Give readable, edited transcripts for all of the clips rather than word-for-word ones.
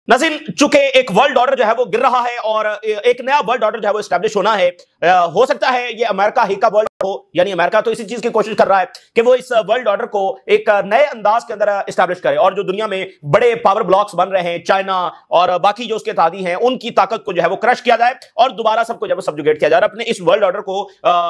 नाज़रीन, चूंकि एक वर्ल्ड ऑर्डर जो है वो गिर रहा है और एक नया वर्ल्ड ऑर्डर जो है वो एस्टैब्लिश होना है, हो सकता है ये अमेरिका ही का वर्ल्ड हो, यानी अमेरिका तो इसी चीज की कोशिश कर रहा है कि वो इस वर्ल्ड ऑर्डर को एक नए अंदाज के अंदर एस्टैब्लिश करे और जो दुनिया में बड़े पावर ब्लॉक्स बन रहे हैं, चाइना और बाकी जो उसके तादी हैं, उनकी ताकत को जो है वो क्रश किया जाए और दोबारा सबको जो है सब्जुगेट किया जाए, अपने इस वर्ल्ड ऑर्डर को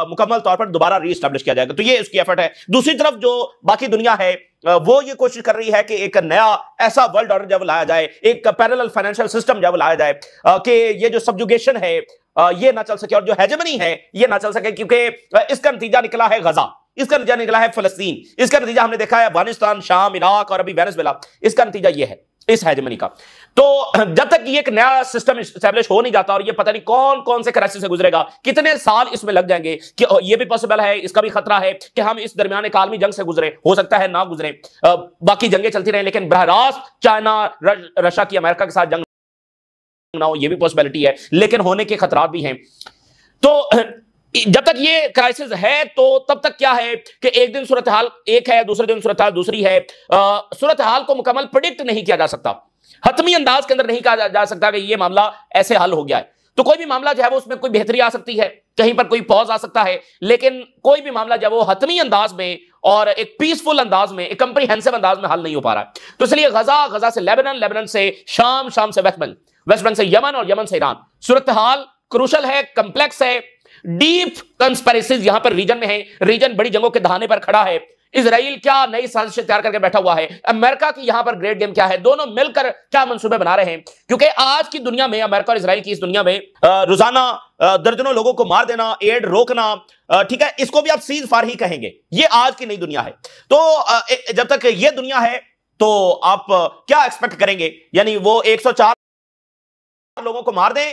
मुकम्मल तौर पर दोबारा रीएस्टैब्लिश किया जाएगा। तो ये उसकी एफर्ट है। दूसरी तरफ जो बाकी दुनिया है वो ये कोशिश कर रही है कि एक नया ऐसा वर्ल्ड ऑर्डर जब लाया जाए, एक पैरेलल फाइनेंशियल सिस्टम जब लाया जाए कि ये जो सब्जुगेशन है ये ना चल सके और जो हेजेमनी है ये ना चल सके, क्योंकि इसका नतीजा निकला है गजा, इसका नतीजा निकला है फलस्तीन, इसका नतीजा हमने देखा है अफगानिस्तान, शाम, इराक और अभी वेनेजुएला। इसका नतीजा ये है इस हेजेमनी का। तो जब तक ये एक नया सिस्टम एस्टैब्लिश हो नहीं जाता और ये पता नहीं कौन कौन से क्राइसिस से गुजरेगा, कितने साल इसमें लग जाएंगे, कि ये भी पॉसिबल है, इसका भी खतरा है कि हम इस दरमियान एक आलमी जंग से गुजरे, हो सकता है ना गुजरे, बाकी जंगें चलती रहे लेकिन बरह रास्त चाइना रशिया की अमेरिका के साथ जंग ना हो, ये भी पॉसिबिलिटी है, लेकिन होने के खतरात भी हैं। तो जब तक ये क्राइसिस है तो तब तक क्या है कि एक दिन सूरत हाल एक है, दूसरे दिन सूरत हाल दूसरी है। सूरत हाल को मुकम्मल प्रिडिक्ट नहीं किया जा सकता, हतमी अंदाज के अंदर नहीं कहा जा सकता कि ये मामला ऐसे हल हो गया है। तो कोई भी मामला जो है वो उसमें कोई बेहतरी आ सकती है, कहीं पर कोई पॉज आ सकता है, लेकिन कोई भी मामला जो है वो हतमी अंदाज में और एक पीसफुल अंदाज में, एक कंप्रीहेंसिव अंदाज में हल नहीं हो पा रहा है। तो इसलिए गजा, गजा से लेबनान, लेबनान से शाम, शाम से वेस्ट बैंक, वेस्ट बैंक से यमन और यमन से ईरान। सूरत हाल क्रूशल है, कंप्लेक्स है, डीप कंस्पिरेसीज यहां पर रीजन में है, रीजन बड़ी जंगों के दहाने पर खड़ा है। इजराइल क्या नई साजिश तैयार करके बैठा हुआ है, अमेरिका की यहां पर ग्रेट गेम क्या है, दोनों मिलकर क्या मंसूबे बना रहे हैं, क्योंकि आज की दुनिया में, अमेरिका और इजराइल की इस दुनिया में रोजाना दर्जनों लोगों को मार देना, एड रोकना, ठीक है, इसको भी आप सीज फार ही कहेंगे। ये आज की नई दुनिया है। तो जब तक ये दुनिया है तो आप क्या एक्सपेक्ट करेंगे, यानी वो 104 लोगों को मार दें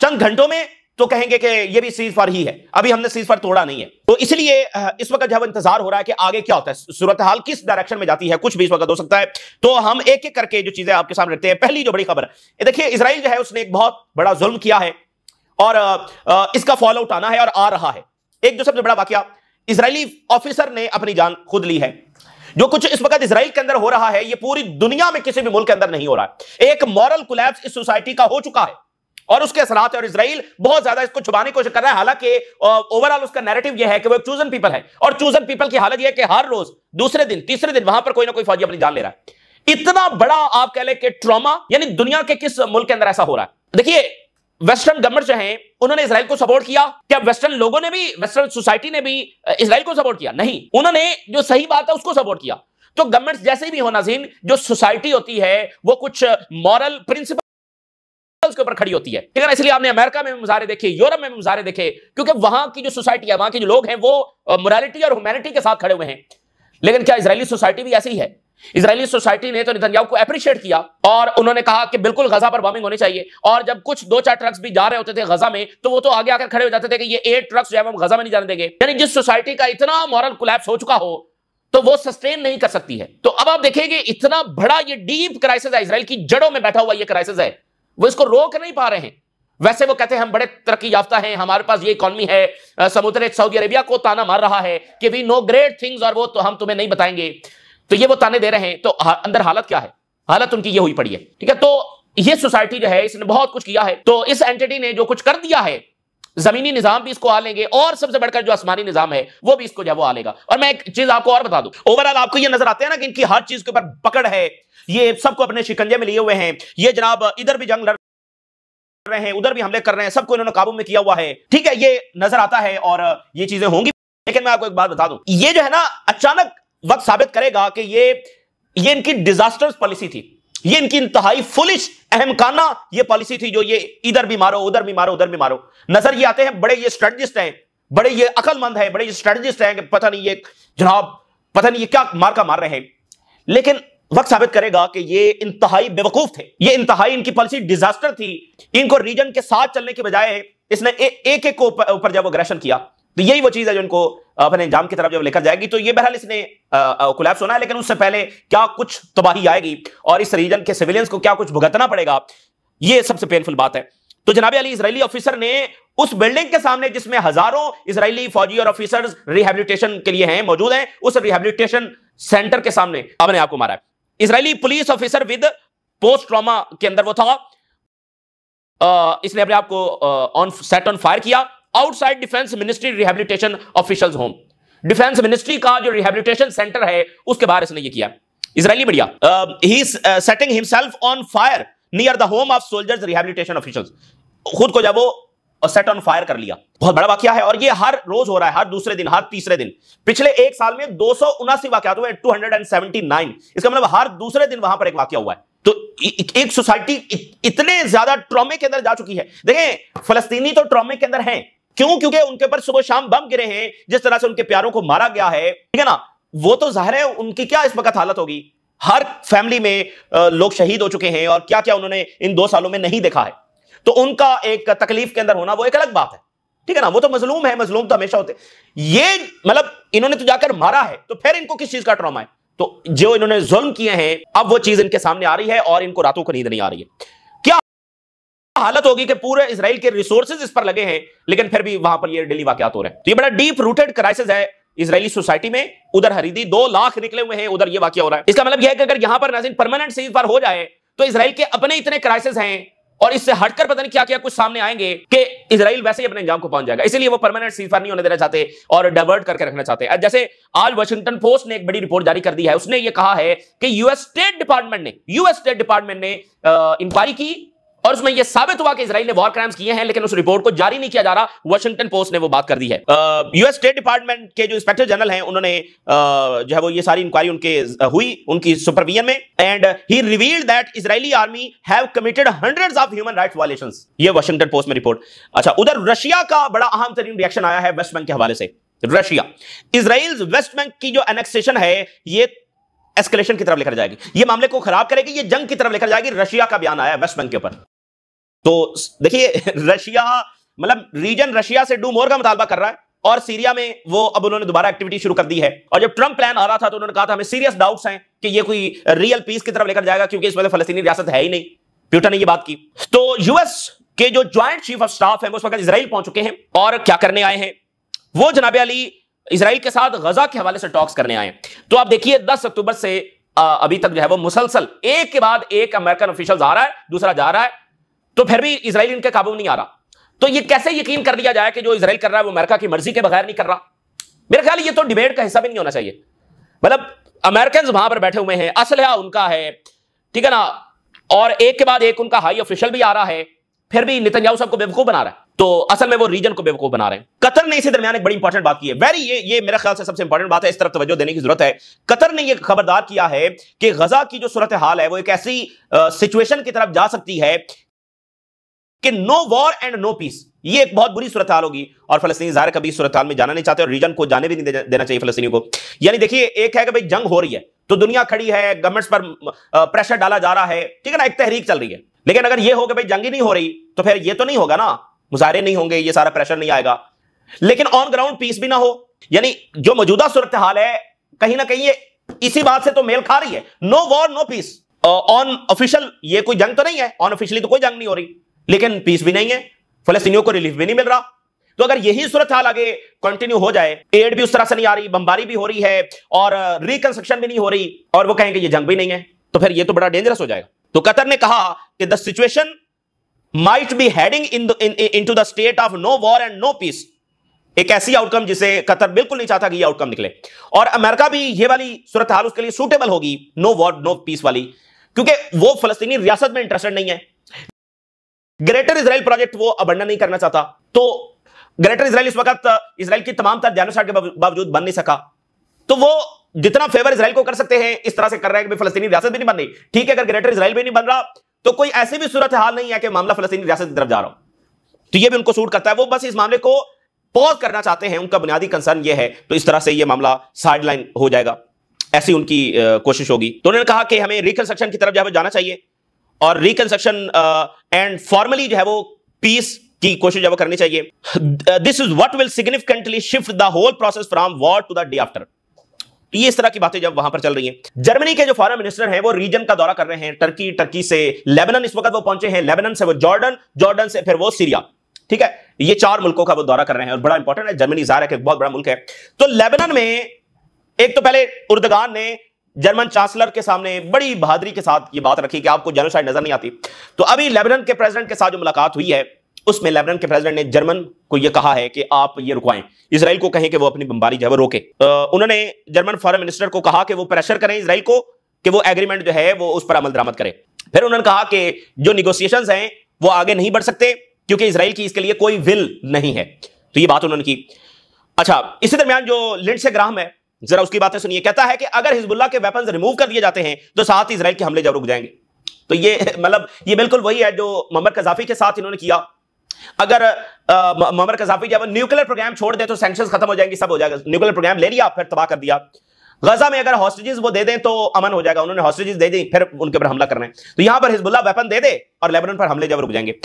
चंद घंटों में तो कहेंगे कि ये भी सीज फायर ही है, अभी हमने सीज फायर तोड़ा नहीं है। तो इसलिए इस वक्त जब इंतजार हो रहा है कि आगे क्या होता है, सूरत हाल किस डायरेक्शन में जाती है, कुछ भी इस वक्त हो सकता है। तो हम एक एक करके जो चीजें आपके सामने रखते हैं। पहली जो बड़ी खबर है, देखिए इजराइल जो है उसने एक बहुत बड़ा जुल्म किया है और इसका फॉलो आउट आना है और आ रहा है। एक जो सबसे बड़ा वाकया, इजरायली ऑफिसर ने अपनी जान खुद ली है। जो कुछ इस वक्त इजराइल के अंदर हो रहा है ये पूरी दुनिया में किसी भी मुल्क के अंदर नहीं हो रहा है। एक मॉरल कोलैप्स इस सोसाइटी का हो चुका है और उसके असरात है, और इजराइल बहुत ज्यादा इसको छुपाने की कोशिश कर रहा है। हालांकि ओवरऑल उसका नैरेटिव यह है कि वो एक चूजन पीपल है और चूजन पीपल की हालत यह है कि हर रोज दूसरे दिन तीसरे दिन वहां पर कोई ना कोई फौजी अपनी जान ले रहा है। इतना बड़ा आप कह ले कि ट्रॉमा, यानी दुनिया के किस मुल्क के अंदर ऐसा हो रहा है। देखिए वेस्टर्न गवर्नमेंट जो है उन्होंने इजराइल को सपोर्ट किया, क्या वेस्टर्न लोगों ने भी, वेस्टर्न सोसाइटी ने भी इजराइल को सपोर्ट किया? नहीं, उन्होंने जो सही बात है उसको सपोर्ट किया। तो गवर्नमेंट जैसे भी हो नाज़रीन, जो सोसाइटी होती है वो कुछ मॉरल प्रिंसिपल के ऊपर खड़ी होती है, ठीक है ना। इसलिए आपने अमेरिका में मुजाहरे देखे, यूरोप में मुजाहरे देखे, क्योंकि वहां की जो सोसाइटी है, वहां के जो लोग हैं वो मोरालिटी और ह्यूमैनिटी के साथ खड़े हुए हैं। लेकिन क्या इजरायली सोसाइटी भी ऐसी ही है? इजरायली सोसाइटी ने तो नेतन्याहू को अप्रिशिएट किया और उन्होंने कहा कि बिल्कुल गजा पर बॉम्बिंग होनी चाहिए, और जब कुछ 2-4 ट्रक्स भी जा रहे होते थे गजा में तो वो तो आगे आकर खड़े हो जाते थे कि ये 8 ट्रक्स जो है हम गजा में नहीं जाने देंगे। यानी जिस सोसाइटी का इतना मॉरल कोलैप्स हो चुका हो तो वो सस्टेन नहीं कर सकती है। तो अब आप देखेंगे इतना बड़ा ये डीप क्राइसिस है, इजराइल की जड़ों में बैठा हुआ ये क्राइसिस है, वो इसको रोक नहीं पा रहे हैं। वैसे वो कहते हैं हम बड़े तरक्की याफ्ता हैं, हमारे पास ये इकॉनमी है, समुद्र सऊदी अरेबिया को ताना मार रहा है कि वी नो ग्रेट थिंग्स और वो तो हम तुम्हें नहीं बताएंगे, तो ये वो ताने दे रहे हैं। तो अंदर हालत क्या है? हालत उनकी ये हुई पड़ी है, ठीक है। तो ये सोसाइटी जो है इसने बहुत कुछ किया है, तो इस एंटिटी ने जो कुछ कर दिया है, जमीनी निजाम भी इसको आ लेंगे और सबसे बढ़कर जो आसमानी निजाम है वो भी इसको जो वो आ लेगा। और मैं एक चीज आपको और बता दूं, ओवरऑल आपको ये नजर आते हैं ना कि इनकी हर चीज के ऊपर पकड़ है, ये सबको अपने शिकंजे में लिए हुए हैं, ये जनाब इधर भी जंग लड़ रहे हैं, उधर भी हमले कर रहे हैं, सबको इन्होंने काबू में किया हुआ है, ठीक है, ये नजर आता है और ये चीजें होंगी। लेकिन मैं आपको एक बात बता दूं, ये जो है ना अचानक वक्त साबित करेगा कि ये इनकी डिजास्टर्स पॉलिसी थी, ये इनकी इंतहाई फुलिश अहमकाना ये पॉलिसी थी, जो ये इधर भी मारो उधर भी मारो उधर भी मारो। नजर ये आते हैं बड़े ये स्ट्रेटजिस्ट हैं, बड़े ये अकलमंद है, बड़े ये स्ट्रेटजिस्ट हैं कि पता नहीं ये जनाब पता नहीं ये क्या मार रहे हैं, लेकिन वक्त साबित करेगा कि ये इंतहाई बेवकूफ थे, ये इंतहाई इनकी पॉलिसी डिजास्टर थी। इनको रीजन के साथ चलने के बजाय इसने एक एक को ऊपर जब अग्रेशन किया, तो यही वो चीज है जो इनको अपने अंजाम की तरफ जब लेकर जाएगी। तो ये बहरहाल इसने कोलैप्स होना है, लेकिन उससे पहले क्या कुछ तबाही आएगी और इस रीजन के सिविलियंस को क्या कुछ भुगतना पड़ेगा, ये सबसे पेनफुल बात है। तो जनाब अली इजरायली ऑफिसर ने उस बिल्डिंग के सामने जिसमें हजारों इजरायली फौजी और ऑफिसर्स रिहेबिलिटेशन के लिए हैं मौजूद हैं, उस रिहेबिलिटेशन सेंटर के सामने अपने आप को मारा है। Israeli police officer with post trauma के अंदर वो था, इसने अपने आप को ऑन सेट ऑन फायर किया outside defence ministry rehabilitation officials home. Defence ministry का जो रिहैबिलिटेशन सेंटर है उसके बाहर इसने ये किया। Israeli media, he is setting himself on fire near the home of soldiers rehabilitation officials, खुद को जब वो सेट ऑन फायर कर लिया। बहुत बड़ा वाकया है और ये हर रोज हो रहा है, हर दूसरे दिन, हर तीसरे दिन। पिछले एक साल में 279 वाकयात हुए, 279। इसका मतलब हर दूसरे दिन वहां पर एक वाकया हुआ है। तो एक सोसाइटी इतने ज्यादा ट्रॉमे के अंदर जा चुकी है। देखें, फलस्तीनी तो ट्रॉमे के अंदर हैं, क्यों? क्योंकि उनके ऊपर सुबह शाम बम गिरे हैं, जिस तरह से उनके प्यारों को मारा गया है, ठीक है ना। वो तो जाहिर है उनकी क्या इस वक्त हालत होगी। हर फैमिली में लोग शहीद हो चुके हैं और क्या क्या उन्होंने इन 2 सालों में नहीं देखा है। तो उनका एक तकलीफ के अंदर होना वो एक अलग बात है, ठीक है ना। वो तो मजलूम है, मजलूम तो हमेशा होते। ये मतलब इन्होंने तो जाकर मारा है, तो फिर इनको किस चीज का ट्रॉमा है? तो जो इन्होंने जुल्म किए हैं, अब वो चीज इनके सामने आ रही है और इनको रातों को नींद नहीं आ रही है। क्या हालत होगी कि पूरे इजराइल के रिसोर्सेज इस पर लगे हैं, लेकिन फिर भी वहां पर ये डेली वाकयात हो रहे हैं। तो ये बड़ा डीप रूटेड क्राइसिस है इजरायली सोसाइटी में। उधर हरीदी 2 लाख निकले हुए हैं, उधर ये वाकया हो रहा है। इसका मतलब यह है कि अगर यहां पर नाज़रीन परमानेंट सीज फायर हो जाए तो इजराइल के अपने इतने क्राइसिस हैं और इससे हटकर पता नहीं क्या क्या कुछ सामने आएंगे कि इजराइल वैसे ही अपने अंजाम को पहुंच जाएगा। इसलिए वो परमानेंट सीज फायर नहीं होने देना चाहते और डाइवर्ट करके रखना चाहते हैं। जैसे आज वाशिंगटन पोस्ट ने एक बड़ी रिपोर्ट जारी कर दी है, उसने ये कहा है कि यूएस स्टेट डिपार्टमेंट ने इंक्वायरी की और उसमें यह साबित हुआ कि इजराइल ने वॉर क्राइम्स किए हैं, लेकिन उस रिपोर्ट को जारी नहीं किया जा रहा। वाशिंगटन पोस्ट ने वो बात कर दी है। यूएस स्टेट डिपार्टमेंट के जो इंस्पेक्टर जनरल हैं, उन्होंने जो है वो ये सारी इंक्वायरी हुई उनकी सुपरविजन में, and he revealed that Israeli army have committed hundreds of human rights violations. ये वाशिंगटन पोस्ट में रिपोर्ट। अच्छा, उधर रशिया का बड़ा अहम तरीन रिएक्शन आया है वेस्ट बैंक के हवाले से। रशिया इजराइल वेस्ट बैंक की जो एनेक्सेशन है ये एस्केलेशन की तरफ लेकर जाएगी, ये मामले को खराब करेगी, ये जंग की तरफ लेकर जाएगी। रशिया का बयान आया वेस्ट बैंक के ऊपर। तो देखिए, रशिया मतलब रीजन रशिया से डू मोर का मुतालबा कर रहा है और सीरिया में वो अब उन्होंने दोबारा एक्टिविटी शुरू कर दी है। और जब ट्रंप प्लान आ रहा था तो उन्होंने कहा था हमें सीरियस डाउट्स हैं कि ये कोई रियल पीस की तरफ लेकर जाएगा, क्योंकि इसमें फलस्तीनी रियासत है ही नहीं। प्यूटन ने ये बात की। तो यूएस के जो ज्वाइंट चीफ ऑफ स्टाफ है वो उस वक्त इजराइल पहुंच चुके हैं और क्या करने आए हैं? वो जनाबे अली इजराइल के साथ गजा के हवाले से टॉक्स करने आए हैं। तो आप देखिए 10 अक्टूबर से अभी तक जो है वो मुसलसल एक के बाद एक अमेरिकन ऑफिशियल आ रहा है, दूसरा जा रहा है, तो फिर भी इजराइल इनके काबू में नहीं आ रहा। तो ये कैसे यकीन कर लिया जाए कि जो इजराइल कर रहा है वो अमेरिका की मर्जी के बगैर नहीं कर रहा? मेरे ख्याल ये तो डिबेट का हिस्सा भी नहीं होना चाहिए। मतलब अमेरिकन वहां पर बैठे हुए हैं, असलहा उनका है, ठीक है ना, और एक के बाद एक उनका हाई ऑफिशियल भी आ रहा है, फिर भी नेतन्याहू साहब को बेवकूफ बना रहा है। तो असल में वो रीजन को बेवकूफ बना रहे हैं। कतर ने इसी दरमियान एक बड़ी इंपॉर्टेंट बात की है, ये मेरे ख्याल से सबसे इंपॉर्टेंट बात है, इस तरफ तवज्जो देने की जरूरत है। कतर ने यह खबरदार किया है कि गजा की जो सूरत हाल है वो एक ऐसी सिचुएशन की तरफ जा सकती है कि no war and no peace. ये एक बहुत बुरी सूरत हाल होगी और फलस्तीनी ज़ाहिर कभी सूरत हाल में जाना नहीं चाहते और रीजन को जाने भी नहीं देना चाहिए फलस्तीनियों को। यानी देखिए, एक है कि भाई जंग हो रही है तो दुनिया खड़ी है, गवर्नमेंट्स पर प्रेशर डाला जा रहा है, ठीक है ना, एक तहरीक चल रही है। लेकिन अगर ये हो कि भाई जंग ही नहीं हो रही तो फिर ये तो नहीं होगा ना, मुजाहरे नहीं होंगे, ये सारा प्रेशर नहीं आएगा, लेकिन ऑन ग्राउंड पीस भी ना हो। यानी जो मौजूदा सूरत हाल है कहीं ना कहीं ये इसी बात से तो मेल खा रही है। No war no peace. Unofficial ये कोई जंग तो नहीं है, ऑन ऑफिशियली तो कोई जंग नहीं हो रही, लेकिन पीस भी नहीं है, फलस्तीनियों को रिलीफ भी नहीं मिल रहा। तो अगर यही सूरत हाल आगे कंटिन्यू हो जाए, एड भी उस तरह से नहीं आ रही, बमबारी भी हो रही है और रिकंस्ट्रक्शन भी नहीं हो रही, और वो कहेंगे ये जंग भी नहीं है, तो फिर ये तो बड़ा डेंजरस हो जाएगा। तो कतर ने कहा कि the situation might be heading into the state of no war and no peace. एक ऐसी आउटकम जिसे कतर बिल्कुल नहीं चाहता कि ये आउटकम निकले, और अमेरिका भी ये वाली सूरत हाल उसके लिए सूटेबल होगी, नो वॉर नो पीस वाली, क्योंकि वो फलस्तीनी रियासत में इंटरेस्टेड नहीं है। ग्रेटर इजराइल प्रोजेक्ट वो अबंडन नहीं करना चाहता। तो ग्रेटर इजराइल इस वक्त इजराइल की तमाम तर जेनोसाइड के बावजूद बन नहीं सका, तो वो जितना फेवर इजराइल को कर सकते हैं इस तरह से कर रहे हैं कि फलस्तीनी रियासत भी नहीं बन रही। ठीक है, अगर ग्रेटर इजराइल भी नहीं बन रहा तो कोई ऐसी भी सूरत हाल नहीं है कि मामला फलस्तीनी रियासत की तरफ जा रहा हो, तो ये भी उनको सूट करता है। वो बस इस मामले को पॉज करना चाहते हैं, उनका बुनियादी कंसर्न ये है। तो इस तरह से ये मामला साइडलाइन हो जाएगा, ऐसी उनकी कोशिश होगी। तो उन्होंने कहा कि हमें रिकंस्ट्रक्शन की तरफ जो है जाना चाहिए और रिकंस्ट्रक्शन एंड फॉर्मली जो है वो पीस की कोशिश जो करनी चाहिए। This is what will significantly shift the whole process from war to the day after. ये इस तरह की बातें जब वहां पर चल रही हैं। जर्मनी के जो फॉरेन मिनिस्टर हैं वो रीजन का दौरा कर रहे हैं, टर्की से लेबनान इस वक्त वो पहुंचे हैं, लेबनान से वो जॉर्डन से फिर वो सीरिया, ठीक है, ये 4 मुल्कों का वो दौरा कर रहे हैं और बड़ा इंपॉर्टेंट है। जर्मनी ज़ाहिर है कि बहुत बड़ा मुल्क है। तो लेबनान में एक तो पहले उर्दगान ने जर्मन चांसलर के सामने बड़ी बहादुरी के साथ ये बात रखी कि आपको जेनोसाइड नजर नहीं आती। तो अभी लेबनान के प्रेसिडेंट के साथ जो मुलाकात हुई है उसमें लेबनान के प्रेसिडेंट ने जर्मन को यह कहा है कि आप ये रुकवाएं, इजराइल को कहें कि वो अपनी बमबारी जो है वो रोके। उन्होंने जर्मन फॉरेन मिनिस्टर को कहा कि वो प्रेशर करें इजराइल को कि वो एग्रीमेंट जो है वो उस पर अमल दरामद करे। फिर उन्होंने कहा कि जो निगोशिएशंस हैं वो आगे नहीं बढ़ सकते क्योंकि इजराइल की इसके लिए कोई विल नहीं है। तो ये बात उन्होंने की। अच्छा, इसी दरमियान जो लिंडसे ग्राहम है, जरा उसकी बातें सुनिए। कहता है कि अगर हिजबुल्लाह के वेपन्स रिमूव कर दिए जाते हैं तो साथ ही इजराइल के हमले जब रुक जाएंगे। तो ये मतलब ये बिल्कुल वही है जो मुअम्मर कज़ाफी के साथ इन्होंने किया। अगर मुअम्मर कज़ाफी जब न्यूक्लियर प्रोग्राम छोड़ दे तो सैंक्शंस खत्म हो जाएंगे, सब हो जाएगा। न्यूक्लियर प्रोग्राम ले लिया फिर तबाह कर दिया। गजा में अगर हॉस्टेजेस वो दे दें तो अमन हो जाएगा, उन्होंने हॉस्टेजेस दे दी फिर उनके ऊपर हमला करना है। तो यहां पर हिजबुल्लाह वेपन दे दे और लेबनान पर हमले जब रुक जाएंगे।